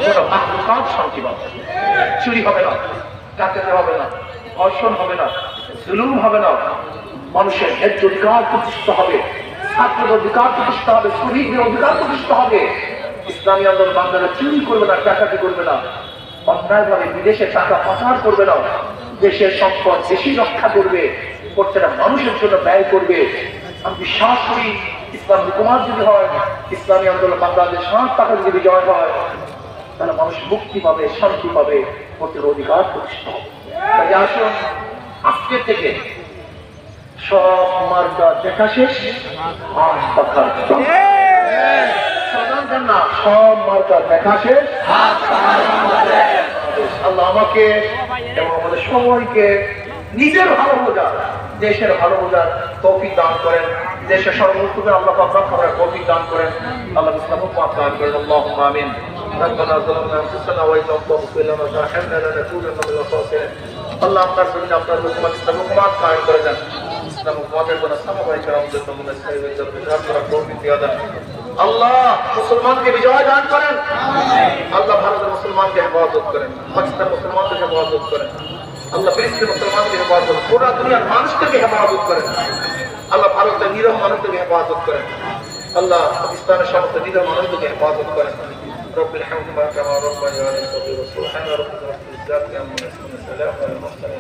কোন মাহলুকাত শান্তি পাবে। চুরি হবে না, ডাকাতি হবে না, ধর্ষণ হবে না, জুলুম হবে না, মানুষের ন্যায্য অধিকার প্রতিষ্ঠা হবে, ছাত্রদের অধিকার প্রতিষ্ঠা হবে, শ্রমিকদের অধিকার প্রতিষ্ঠা হবে। ইসলামী আন্দোলন বাংলাদেশ চুরি করবে না, ডাকাতি করবে না, অন্যায়ভাবে বিদেশে টাকা পাচার করবে না, দেশের সম্পদ দেশি রক্ষা করবে, প্রত্যেকটা মানুষের জন্য ব্যয় করবে। আমি বিশ্বাস করি ইসলাম হুকুমাত যদি হয়, ইসলামী আন্দোলন বাংলাদেশ 7 টাকা যদি বিজয় হয়, তাহলে মানুষ মুক্তি পাবে, শান্তি পাবে, প্রত্যেক অধিকার প্রতিষ্ঠা হবে। তাই আসুন আজকে থেকে সব মার্কা দেখা শেষ, হাত পাখার না, সব মার্কা দেখা শেষ। আল্লাহ আমাকে এবং আমাদের সবাইকে নিজের ভালো বোঝার, দেশের ভালো বোঝার তৌফিক দান করেন, দেশের সর্বোত্তমে আল্লাহ পাক রক্ষা করার তৌফিক দান করেন। আল্লাহ ইসলাম পাক দান করেন। আল্লাহুম্মা আমিন। ربنا ظلمنا انفسنا وان لم تغفر لنا وترحمنا لنكونن من الخاسرين। আল্লাহ আপনার জন্য আপনার হুকুমত ইসলাম হুকুমত কায়েম করে দেন। ইসলাম হুকুমতের জন্য সাহাবায়ে কেরামদের জন্য মুনাসিবের জন্য বিধান করার তৌফিক দিয়ে দেন। আল্লাহ মুসলমানকে বিজয় দান করেন। আল্লাহ ভারতের মুসলমানকে হেফাজত করেন, পাকিস্তান মুসলমানকে হেফাজত করেন। আল্লাহ ফিলিস্তিন মুসলমানকে হেফাজত, পুরো দুনিয়ার মানুষকে হেফাজত করেন। আল্লাহ ভারতের নিরহ মানুষকে হেফাজত করেন। আল্লাহ পাকিস্তানের সমস্ত নিরহ মানুষকে হেফাজত করেন। رب الحمد ما كما ربنا يا رب. سبحان ربك رب العزة عما يصفون، سلام على المرسلين।